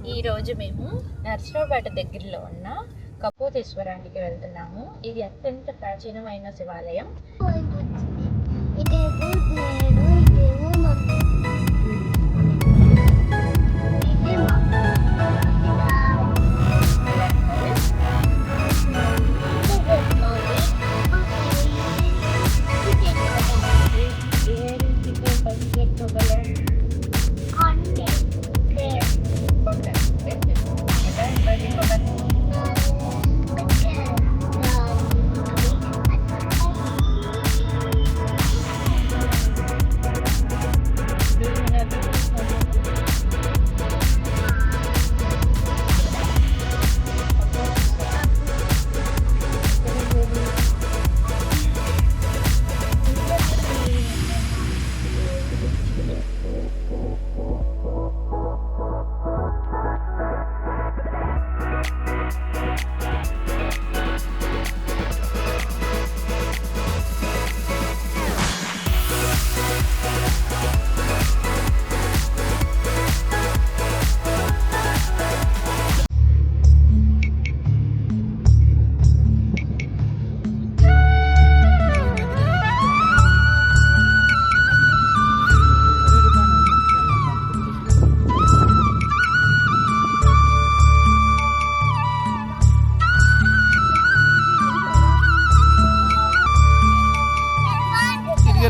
ఈరోజు మేము నర్సరావుపేట దగ్గరలో ఉన్న కపోతేశ్వరానికి వెళ్తున్నాము. ఇది అత్యంత ప్రాచీనమైన శివాలయం.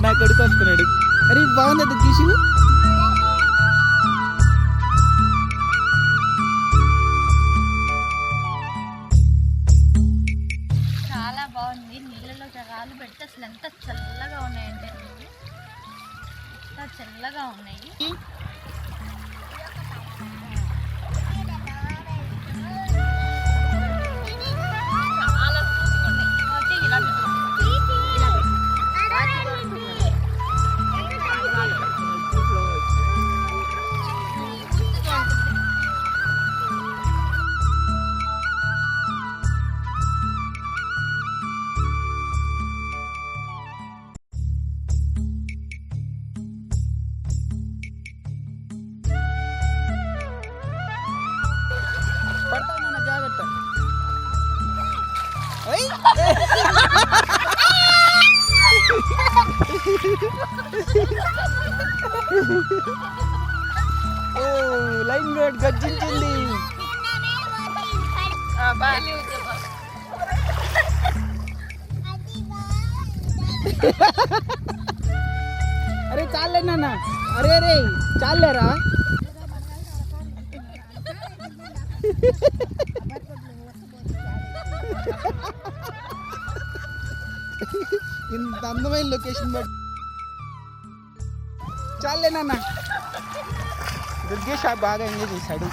నా కొడుకు వస్తున్నాడు. అరే బాగుంది తీసి చాలా బాగుంది. నీళ్ళలో జగాలు పెడితే అసలు ఎంత చల్లగా ఉన్నాయంటే ఎంత చల్లగా ఉన్నాయి. జాగ్రత్త. లైన్ రోడ్ గర్జించింది. అరే చాలే నాన్న. అరే రే చాలేరా. ఇంత అందమైన లొకేషన్ బట్ చాలే నాన్న. దుర్గేష్ బాగా ఎంజాయ్ చేశాడు.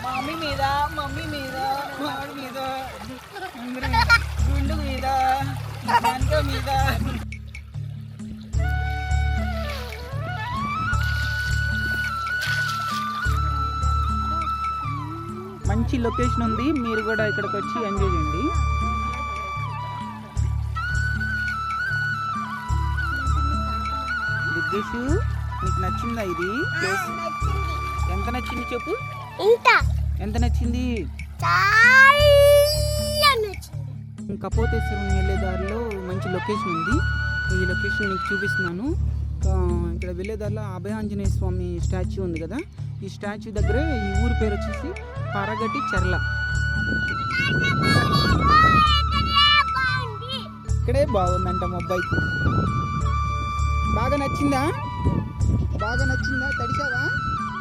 మమ్మీ మీద మమ్మీ మీద మాడి మీద గుండు మీద గంట మీద. మంచి లొకేషన్ ఉంది. మీరు కూడా ఇక్కడికి వచ్చి ఎంజాయ్ చేయండి. దుర్గేష్ నీకు నచ్చిందా ఇది ప్లేస్? ఎంత నచ్చింది చెప్పు. ఎంత నచ్చింది? కపోతేశ్వరం వెళ్ళే దారిలో మంచి లొకేషన్ ఉంది. ఈ లొకేషన్ మీకు చూపిస్తున్నాను. ఇక్కడ వెళ్ళే దారిలో అభయాంజనేయ స్వామి స్టాచ్యూ ఉంది కదా. ఈ స్టాచ్యూ దగ్గరే ఈ ఊరి పేరు వచ్చేసి పరగటి చెర్ల. ఇక్కడే బాగుందంట మా అబ్బాయికి. బాగా నచ్చిందా? బాగా నచ్చిందా? తడిసావా?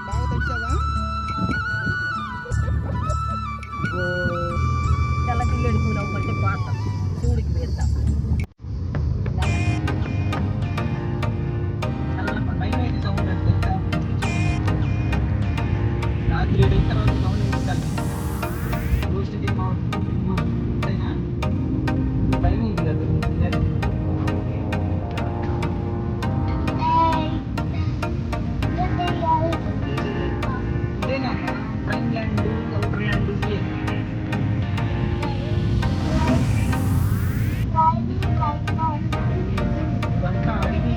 బాగా తడిసావా? తెల్లకిల్లెడు పూల ఒకటి పాట శివుడికి వేద్దాం. రాత్రి 7 అయిన తర్వాత సౌండ్ వేయించాలి. రోజుకి భయం ఉంది కదా. ఇదేనా ప్రైమ్ ల్యాండ్, అవుటర్ ల్యాండ్ ఇదే. ఇదంతా అడిగి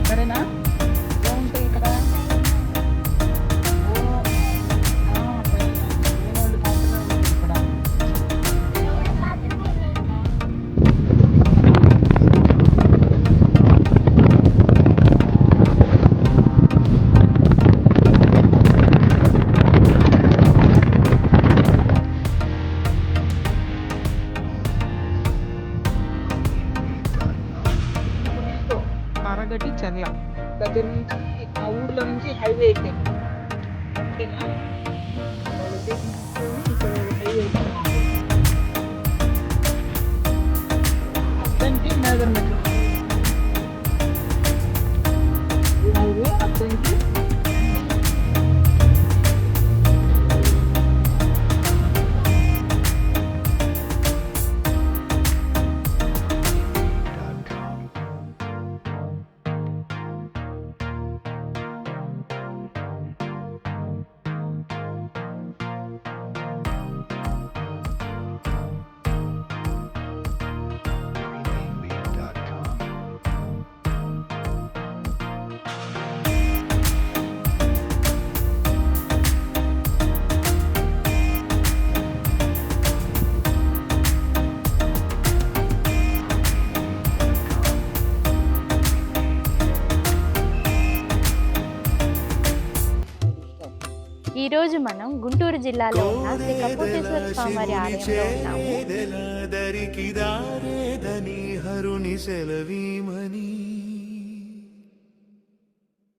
సరేనా? బాగుంటాయి ఇక్కడ. ఇక్కడ పరగటి చెర్ల దగ్గర నుంచి ఆ ఊర్లో నుంచి హైవే అయితే ఓకేనా? ఇక్కడ హైవే అద్దంకి మేదర్మెట్లు హైవే అద్దంకి ఈరోజు మనం గుంటూరు జిల్లాలో ఉన్న శ్రీ కపోతేశ్వర స్వామివారి ఆలయంలో ఉన్నాము.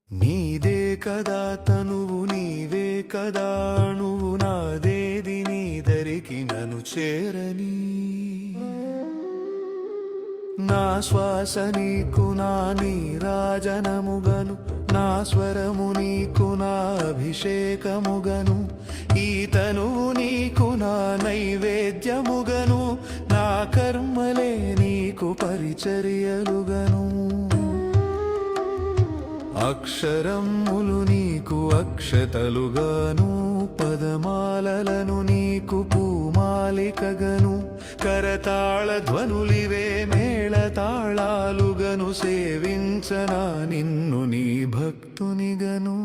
నీదే కదా తనువు, నీవే కదా నువ్వు, నాదేది నీ దరికి నన్ను చేరని. నా శ్వాస నీకు నా నీరాజనముగను, నా స్వరము నీకు నా అభిషేకముగను, ఈ తనువు నీకు నా నైవేద్యముగను, నా కర్మలే నీకు పరిచర్యలుగను. అక్షరములు నీకు అక్షతలుగాను, పదమాలలను నీకు పూమాలికగను, కరతాళ ధ్వనులివే మేళతాళాలుగను, సేవించనా నిన్ను నీ భక్తునిగను.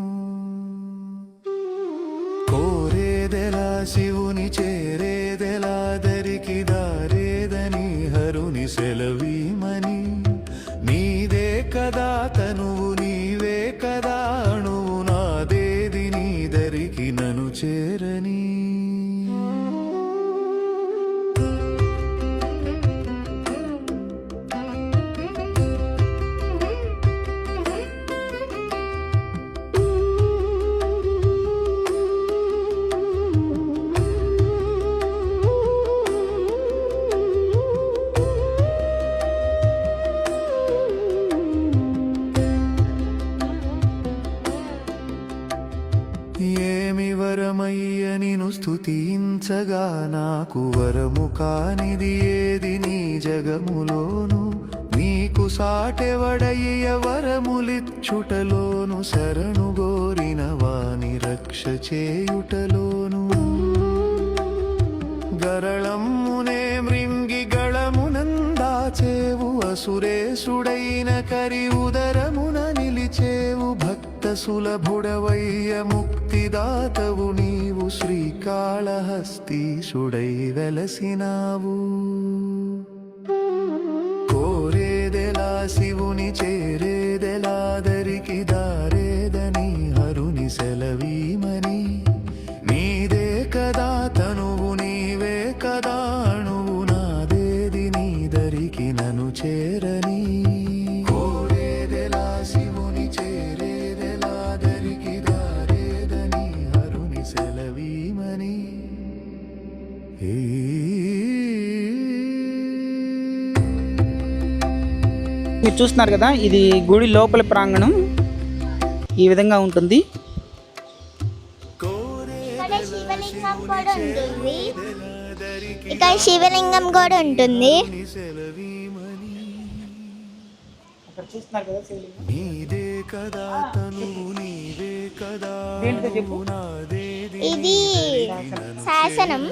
కోరేదెలా శివుని చేరేదెలా, దరికి దారేదని హరుని సెలవీమని. నీదే కదా తనువు, నీవే కదా అణువు, నాదేది నీ దరికి నన్ను చేరని. ఏమి వరమయ్య నిను స్తుతించగా, నాకు వరము కానిది ఏది నీ జగములోను. నీకు సాటెవడయ్య వరములిచ్చుటలోను, శరణు గోరిన వాని రక్ష చేయుటలోను. గరళమ్మునే మృంగి గళమునందాచేవు, అసురేసుడైన కరి ఉదరమున నిలిచేవు, భక్త సులభుడవయ్య ముక్తిదాతవు నీవు శ్రీకాళహస్తీశుడై వెలసినావు కోరేదెలా శివుని చేరేదెలా దరికి దారేదని హరుని సెలవీమని నీదే కదా తనువు నీవే కదా అణువు నాదేది నీ దరికి నను చేరని కోరేదెలా శివుని చేరేదెలా దరికి దారేదని హరుని సెలవీమని మీరు చూస్తున్నారు కదా, ఇది గుడి లోపల ప్రాంగణం ఈ విధంగా ఉంటుంది. ఇక్కడ శివలింగం కూడా ఉంటుంది. అక్కడ చూస్తున్నారు కదా శివలింగం. దేంట్లో చెప్పు. ఇది శాసనం.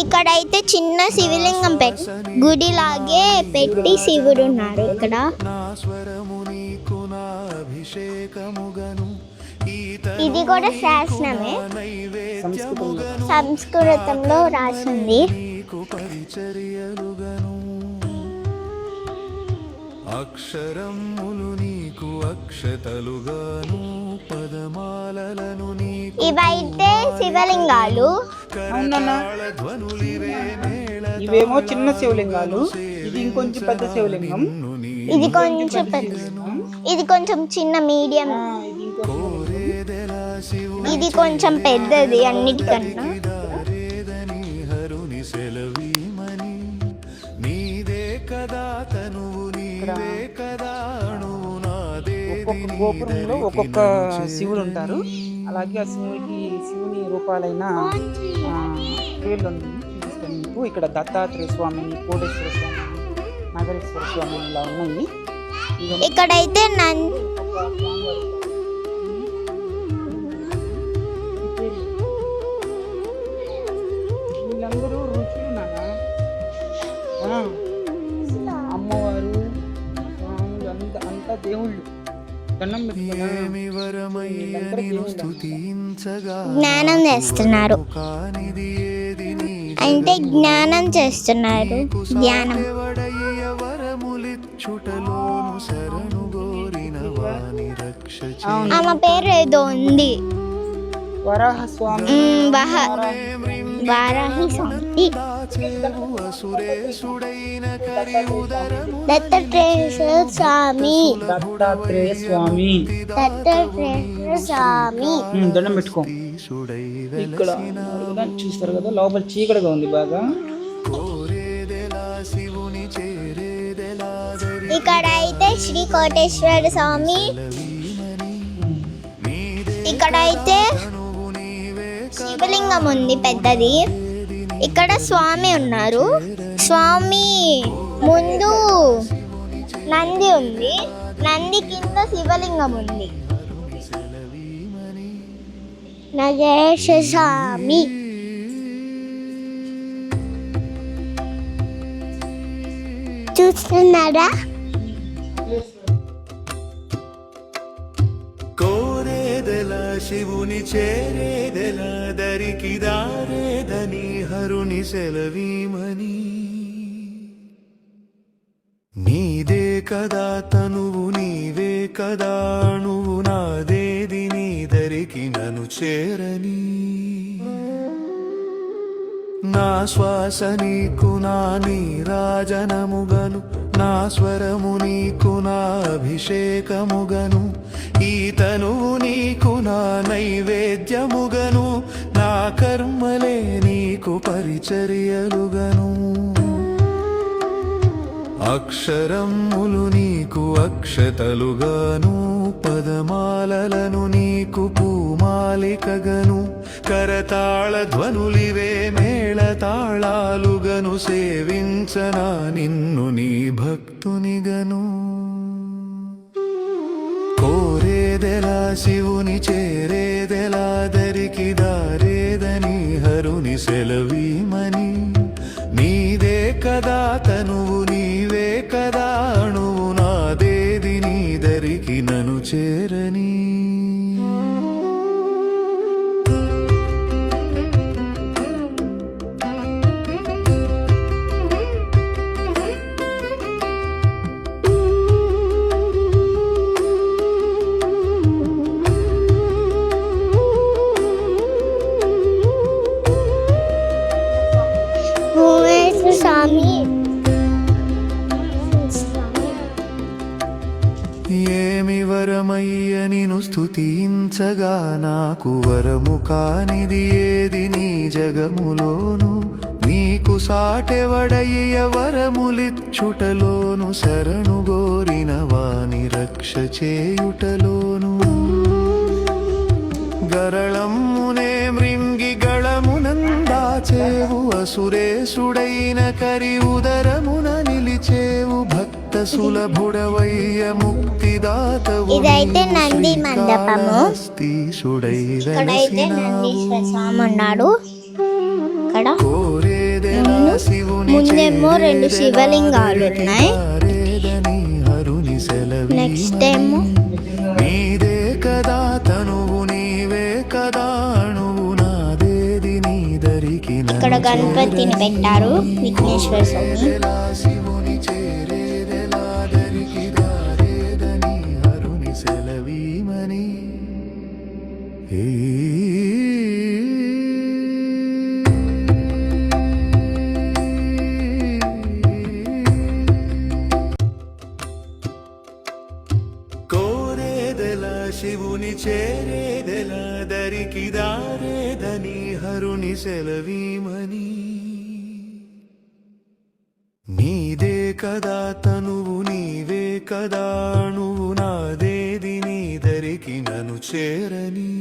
ఇక్కడైతే చిన్న శివలింగం గుడిలాగే పెట్టి శివుడు ఉన్నారు ఇక్కడ. ఇది కూడా శాసనమే, సంస్కృతంలో రాసింది. అక్షరములు నీకు అక్షతలుగాను పదమాలలను నీకు ఇవైతే శివలింగాలు. ఇవేమో చిన్న శివలింగాలు, ఇది ఇంకొంచెం పెద్ద శివలింగం. ఇది కొంచెం చిన్న మీడియం, ఇది కొంచెం పెద్దది అన్నిటికన్నా. ఒక్కొక్క గోపురంలో ఒక్కొక్క శివుడు ఉంటారు. అలాగే ఆ శివుని రూపాలైన పేర్లు చూపిస్తాను మీకు. ఇక్కడ దత్తాత్రేయ స్వామి, కోటేశ్వర స్వామి, నగరేశ్వర స్వామి ఇలా ఉన్నాయి. ఇక్కడైతే వీళ్ళందరూ ఋషులు నాన్న, అమ్మవారు, స్వాములు అంతా దేవుళ్ళు. జ్ఞానం చేస్తున్నారు, అంటే జ్ఞానం చేస్తున్నారు. జ్ఞానం ఆమె పేరు ఏదో ఉంది, వరాహస్వామి. వారాహి స్వామి, దత్తాత్రేయ స్వామి, దండం పెట్టుకో. ఇక్కడ చూస్తారు కదా, లోపల చీకటిగా ఉంది బాగా. ఇక్కడ అయితే శ్రీ కోటేశ్వర స్వామి, ఇక్కడైతే శివలింగం ఉంది పెద్దది. ఇక్కడ స్వామి ఉన్నారు. స్వామి ముందు నంది ఉంది, నంది కింద శివలింగం ఉంది. నగేశ స్వామి, చూస్తున్నారా? కోరేదెలా శివుని చేరేదెలా దరికి దారేదని హరుని సెలవీమని నీదే కదా తనువు నీవే కదా అణువు నాదేది నీ దరికి నను చేరని నా శ్వాస నీకు నా నీరాజనముగను నా స్వరము నీకు నా అభిషేకముగను ఈ తనువు నీకు నా నైవేద్యముగను నా కర్మలే నీకు పరిచర్యలుగను అక్షరములు నీకు అక్షతలుగాను పదమాలలను నీకు పూమాలికగను కరతాళ ధ్వనులివే మేళతాళాలుగను సేవించనా నిన్ను నీ భక్తునిగను కోరేదెలా శివుని చేరేదెలా దరికి దారేదని హరుని సెలవీమని నీదే కదా తనువు నీవే కదా అణువు నాదేది నీ దరికి నను చే పూజించగా నాకు వరము కానిది ఏది నీ జగములోను నీకు సాటెవడయ్య వరములిచ్చుటలోను శరణు గోరిన వాని రక్ష చేయుటలోను గరళమునే మృంగి గళమునందాచేవు అసురేసుడైన కరి ఉదరమున నిలిచేవు భక్త సులభుడవయ్య ముక్తిదాతవు ఇదైతే నంది మండపము. ఇక్కడైతే నందీశ్వర స్వామి ఉన్నాడు. ఇక్కడ ముందేమో 2 శివలింగాలు ఉన్నాయి. నెక్స్ట్ ఏమో నీదే కదా తనువు నీవే కదా అణువు నాదేది నీ దరికి ఇక్కడ గణపతిని పెట్టారు, విఘ్నేశ్వర స్వామి. శివుని చేరేదెలా దరికి దారేదని హరుని సెలవీమని శివుని చేరేదెలా దరికి దారేదని హరుని సెలవీమని నీదే కదా తనువు నీవే కదా అణువు నాదేది నీ దరికి నన్ను చేరని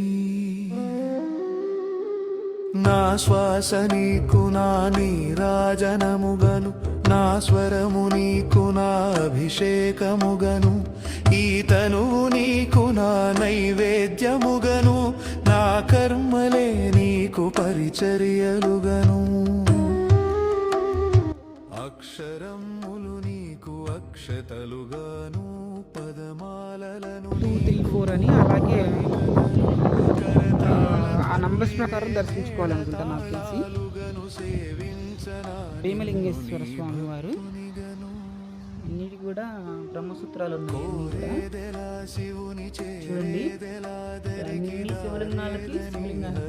నా శ్వాస నీకు నా నీరాజనముగను నా స్వరము నీకు నా అభిషేకముగను ఈ తనువు నీకు నా నైవేద్యముగను నా కర్మలే నీకు పరిచర్యలుగను అక్షరములు నీకు అక్షతలుగాను పదమాలలను 2, 3, 4 అని అలాగే ఆ నంబర్స్ ప్రకారం దర్శించుకోవాలనుకుంటా. నాకు తెలిసి భీమలింగేశ్వర స్వామి వారు అన్నిటి కూడా బ్రహ్మసూత్రాలు ఉన్నాయి. చూడండి, అన్ని శివలింగాలకి శివలింగము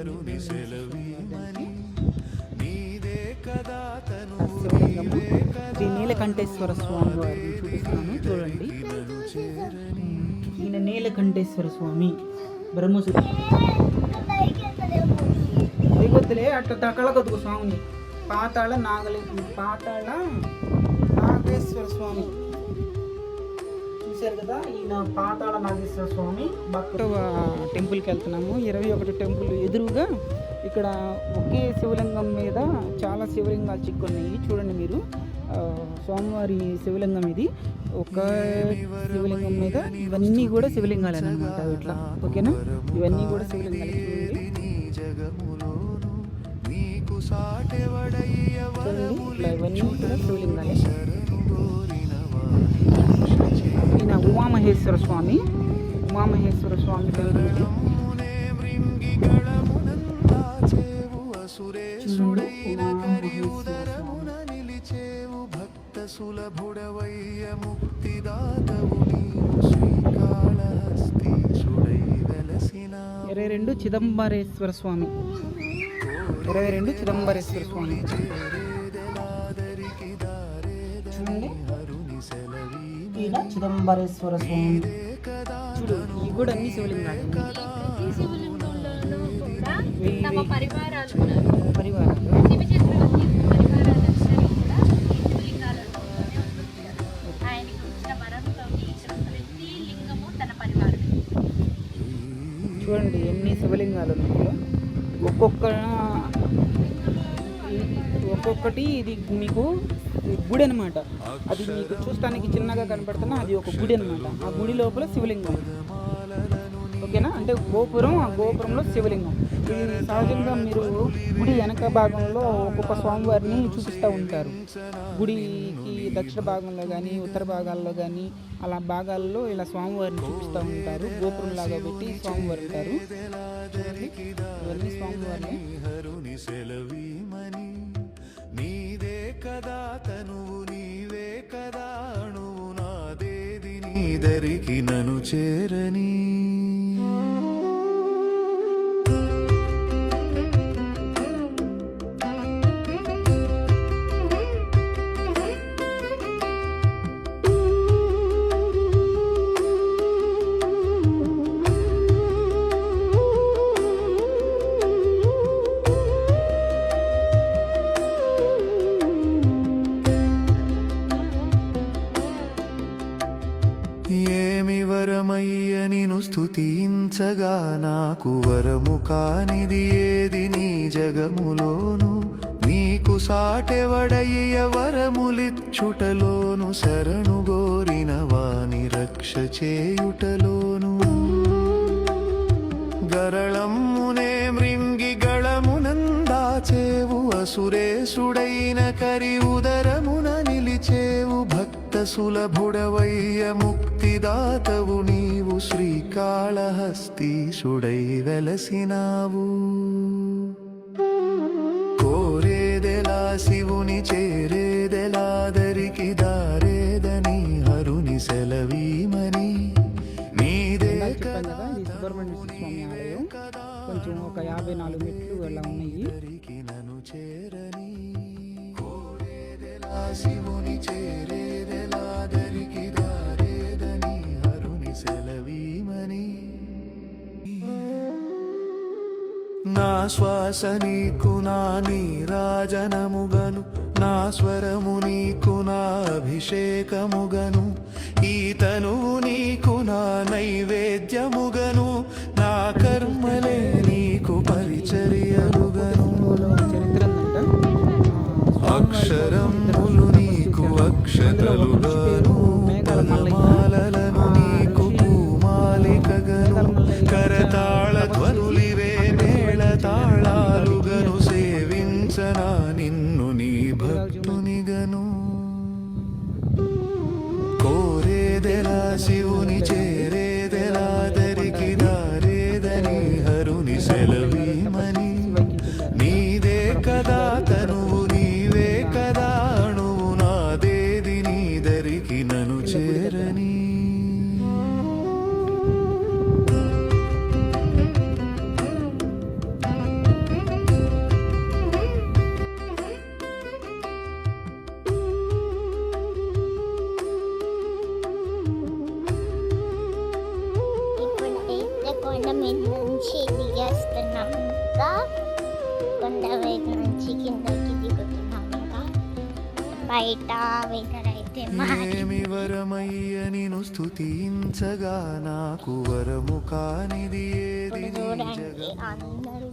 శ్రీ నీలకంఠేశ్వర స్వామి వారు చూపిస్తున్నాను. చూడండి, ఈయన నీలకంఠేశ్వర స్వామి బ్రహ్మసూత్ర దిగొద్దులే అట్లా తకలకొద్దుకు స్వామిని. పాతాళ నాగేశ్వర స్వామి చూశారు కదా, ఈయన పాతాళ నాగేశ్వర స్వామి. భక్తుల టెంపుల్కి వెళ్తున్నాము. 21 టెంపుల్ ఎదురుగా ఇక్కడ ఒకే శివలింగం మీద చాలా శివలింగాలు చిక్కున్నాయి. చూడండి మీరు, స్వామివారి శివలింగం ఇది. ఒక శివలింగం మీద ఇవన్నీ కూడా శివలింగాలు అనమాట. ఇట్లా ఓకేనా, ఇవన్నీ కూడా శివలింగాలు. ఇవన్నీ కూడా శివలింగాలే. ఈయన ఉమామహేశ్వర స్వామి టెంపుల్. సులభుడవయ్య ముక్తిదాతవు శ్రీకాళహస్తీశుడై వెలసిన 22 చిదంబరేశ్వర స్వామి. 22 చిదంబరేశ్వర స్వామి. చూడండి, ఈయన చిదంబరేశ్వర స్వామి. చూడు, ఇవి కూడా అన్ని శివలింగాలు. పరివారాలు చూడండి ఎన్ని శివలింగాలు ఉన్నాయో. ఒక్కొక్కటి ఇది మీకు గుడి అనమాట. అది మీకు చూస్తానికి చిన్నగా కనపడుతున్నా అది ఒక గుడి అనమాట. ఆ గుడి లోపల శివలింగం. ఓకేనా, అంటే గోపురం, ఆ గోపురంలో శివలింగం. ఇది సహజంగా మీరు గుడి వెనక భాగంలో ఒక్కొక్క స్వామివారిని చూపిస్తూ ఉంటారు. గుడికి దక్షిణ భాగంలో కానీ ఉత్తర భాగాల్లో కానీ అలా భాగాల్లో ఇలా స్వామివారిని చూపిస్తూ ఉంటారు. గోపురం లాగా పెట్టి స్వామివారు ఉంటారు. ఇవన్నీ స్వామివారిని. నీదే కదా తనువు నీవే కదా అణువు నాదేది నీదరికి నన్ను చేరని స్తుతించగా నాకు వరము కానిది ఏది నీ జగములోను నీకు సాటెవడయ్య వరములిచ్చుటలోను శరణు గోరిన వాని రక్ష చేయుటలోను గరళమ్మునే మృంగి గళమునందాచేవు అసురేసుడైన కరి ఉదరమున నిలిచేవు భక్త సులభుడవయ్య ముక్తిదాతవు నీవు శ్రీకాళహస్తీశుడై వెలసినావు కోరేదెలా శివుని చేరేదెలాదరికి దారేదని హరుని సెలవీమని నీదే చెప్పాను కదా, ఇది సుబ్రహ్మణ్య స్వామి ఆలయం. కొంచెం ఒక 54 మెట్లు అలా ఉన్నాయి. నన్ను చేరని కోరేదెలా శివుని చేరేదెలాదరికి దారేదని హరుని సెలవీమని నా శ్వాస నీకు నా నీరాజనముగను నా స్వరము నీకు నా అభిషేకముగను ఈ తనువు నీకు నా నైవేద్యముగను నా కర్మలే నీకు పరిచర్యలుగను చరిత్ర అక్షరములు నీకు అక్షతలుగాను మాలలను నీకు పూమాలికగను కరతాళ ధ్వనులివే మేళ తాళాలుగను సేవించనా నిన్ను నీ భక్తునిగను కోరేదెలా శివుని చేరేదెలాదరికి దారేదని హరుని సెలవీమని నీదే కదా తనువు నీవే కదా అణువు నాదేది నీదరికి నన్ను చేరని ఇప్పుడైతే కొండ మీద నుంచి దిగేస్తున్నాం, ఇంకా కొండ మీద నుంచి కిందకి దిగుతున్నాం. ఇంకా బయట వెదర్ అయితే ఏమి వరమయ్య నిను స్తుతించగా నాకు వరము కానిది ఏది నీ చూడండి జగము అందరూ